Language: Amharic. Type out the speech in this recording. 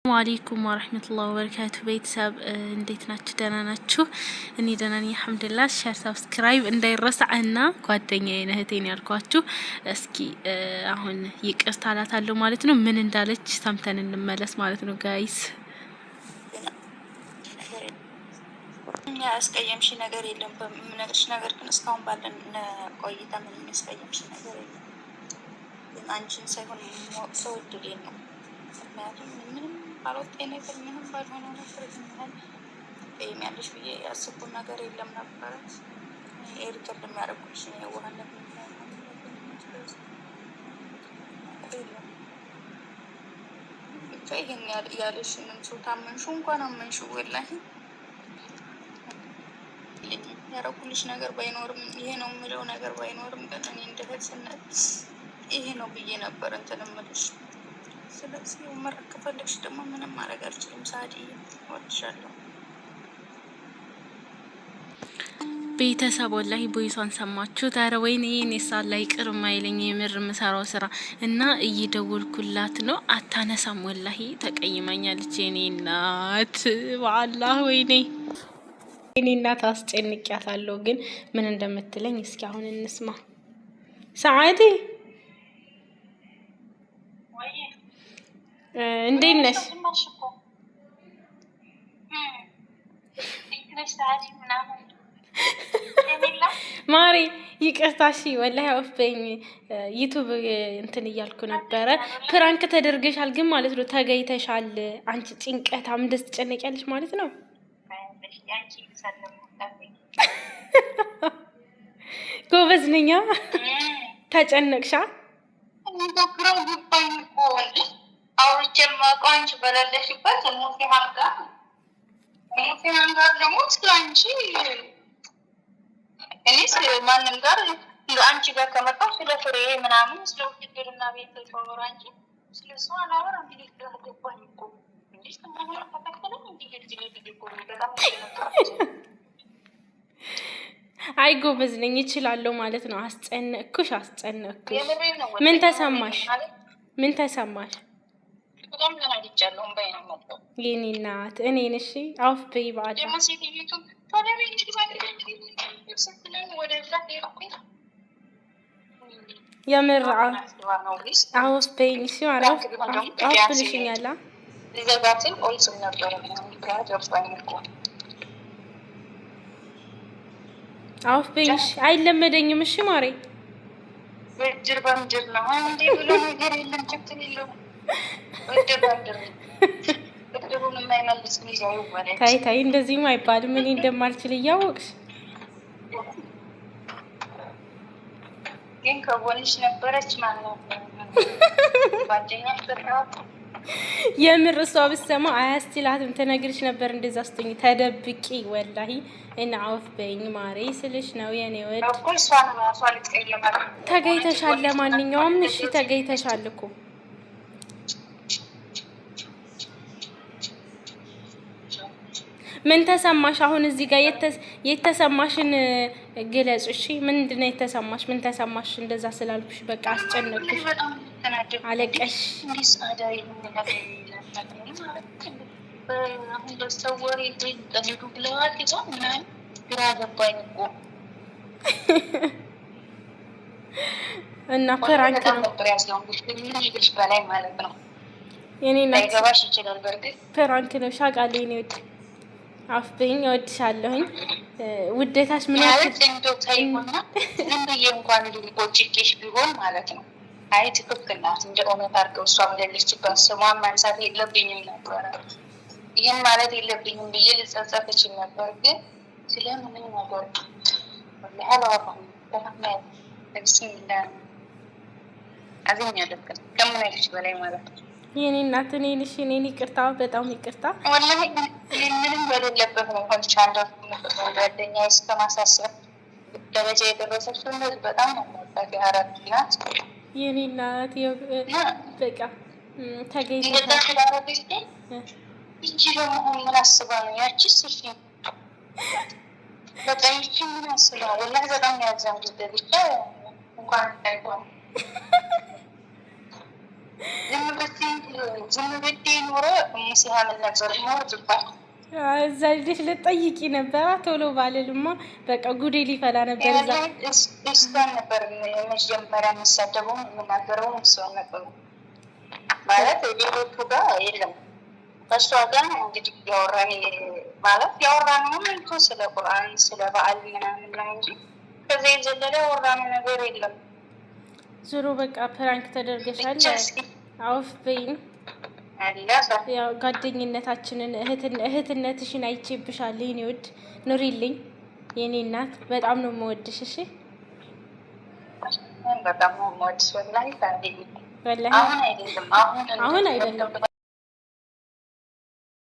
ወአለይኩም ወራህመቱላሂ ወበረካቱ። ቤተሰብ እንዴት ናችሁ? ደህና ናችሁ? እኔ ደህና ነኝ አልሐምዱሊላህ። ሼር ሰብስክራይብ እንዳይረሳ እና ጓደኛዬ እህቴን ያልኳችሁ እስኪ አሁን ይቅርታ አላታለሁ ማለት ነው። ምን እንዳለች ሰምተን እንመለስ ማለት ነው ጋይስ። እኛ ያስቀየምሽ ነገር የለም በምነግርሽ ነገር ግን እስካሁን ባለን ቆይታ ምንም ያስቀየምሽ ነገር የለም። ግን አንቺን ሳይሆን ሰው እድሌን ነው። ምክንያቱም ምንም ባልወጣኝ ነገር ምንም ባልሆነ ነገር ዝምል ይም ያለሽ ብዬ ያስቡን ነገር የለም ነበረ። ኤሪከር የሚያደርጉልሽ የዋህነት ይህን ያለሽንም ሰው ታመንሹ እንኳን አመንሹ ወላሂ ያረኩልሽ ነገር ባይኖርም ይሄ ነው የምለው ነገር ባይኖርም ግን እኔ እንደ ህጽነት ይሄ ነው ብዬ ነበር እንትን እምልሽ። ስለዚህ መረቅ ከፈለግሽ ደግሞ ምንም ማድረግ አልችልም። ሳዲ ወድሻለሁ። ቤተሰብ ወላሂ ቦይሷን ሰማችሁ? ታረ ወይኔ እኔ ሳላ ይቅር ማይለኝ የምር የምሰራው ስራ እና እየደወልኩላት ነው አታነሳም። ወላሂ ተቀይማኛለች የኔ እናት በአላህ ወይኔ የኔ እናት አስጨንቂያታለሁ። ግን ምን እንደምትለኝ እስኪ አሁን እንስማ። ሰዓዲ እንዴት ነሽ? ማሪ ይቅርታ እሺ፣ ወላሂ አውፍበኝ ዩቲዩብ እንትን እያልኩ ነበረ። ፕራንክ ተደርገሻል ግን ማለት ነው ተገይተሻል። አንቺ ጭንቀታም እንደዚህ ትጨነቂያለሽ ማለት ነው። ጎበዝ ነኛ። ተጨነቅሻ? አውርቼ በሌለሽበት ማንም ጋር አንቺ ጋር ከመጣሁ ስለ ፍሬ ምናምን ስለ ውድድርና ቤት ተወራ እንጂ ስለ እሱ አላወራም። እንግዲህ ገባኝ እኮ እንዴ ተማራ ተከተለኝ አይ ጎበዝ ነኝ እችላለሁ ማለት ነው። አስጨነቅኩሽ። ምን ተሰማሽ? በጣም ተናድጃለሁ። ባይ ነው ማለት የኔ እናት እኔን እሺ አውፍ በይ ባዳ የምር አውፍ በይ እሺ ማለት አውፍ ብልሽኛላ ሊዘጋትን ኦልስም ነበር አውፍ በይ እሺ። አይለመደኝም እሺ ማሬ ብድር በምድር ነው እንዴ ብሎ ነገር የለም። ችግር የለውም። ብድር በምድር ብድሩን የማይመልስ ነው ማለት ታይ እንደዚህም አይባልም። እኔ እንደማልችል እያወቅሽ ግን ከጎንሽ ነበረች ማለት ነው ጓደኛሽ በጣም የምር እሷ ብትሰማ አያስችላትም። ተነግርሽ ነበር እንደዛ ስትኝ ተደብቂ ወላሂ እና አውፍ በይኝ ማሬ ስልሽ ነው የኔ ወድ። ተገይተሻል። ለማንኛውም እሺ ተገይተሻል እኮ ምን ተሰማሽ? አሁን እዚህ ጋር የተሰማሽን ግለጽ እሺ። ምንድነው የተሰማሽ? ምን ተሰማሽ? እንደዛ ስላልኩሽ በቃ አስጨነቅኩሽ፣ አለቀሽ። እና ፕራንክ ነው የኔ ናት። ፕራንክ ነው ሻቃሌ ነው። አፍበኝ እወድሻለሁኝ። ውዴታሽ ምን ያክል ታይሆና ለምን እንኳን ሊቆጭሽ ቢሆን ማለት ነው። አይ ትክክል ናት። እንደ እውነት አድርገው እሷ ብለልችበት ስሟን ማንሳት የለብኝም ነበር። ይህን ማለት የለብኝም ብዬ ልጸጸት እችል ነበር። ግን ስለምንም ነገር ወላሂ አላወራሁም። በመክንያት ብስሚላ አዝኛለሁ። ከምን አይልሽ በላይ ማለት ነው የኔ እናት እኔን እሺ እኔን ይቅርታ፣ በጣም ይቅርታ። ወላሂ ምንም በሌለበት ነው እንኳን ቻንዳ ጓደኛ እስከማሳሰብ ደረጃ የደረሰችው እንደዚህ በጣም ነው ማለት ያራት ናት የኔ እናት። በቃ ተገኝታ ይቺ ደግሞ ምን አስባ ነው ያቺስ? እሺ በቃ ይቺ ምን አስባ ወላሂ በጣም ያዛንኩት ብቻ እንኳን ታይቷል ዝም ብትይ ኖሮ ሲያምን ነበር ሞር ዝባል እዛ ልጅ ልጠይቂ ነበራ ቶሎ ባልልማ በቃ ጉዴ ሊፈላ ነበር። እሷን ነበር መጀመሪያ የሚሳደበው የምናገረው እሷን ነበሩ ማለት ሌሎቹ ጋር የለም። ከእሷ ጋር እንግዲህ ያወራን ማለት ያወራን ምንቱ ስለ ቁርአን ስለ በዓል ምናምን ነው እንጂ ከዚያ የዘለለ ያወራን ነገር የለም። ዞሮ በቃ ፕራንክ ተደርገሻል። አውፍ በይን። ያው ጓደኝነታችንን እህትነትሽን አይቼብሻለሁ። የኔ ውድ ኑሪልኝ የኔ እናት፣ በጣም ነው የምወድሽ። እሺ በጣም ነው የምወድሽ ወላሂ። አሁን አይደለም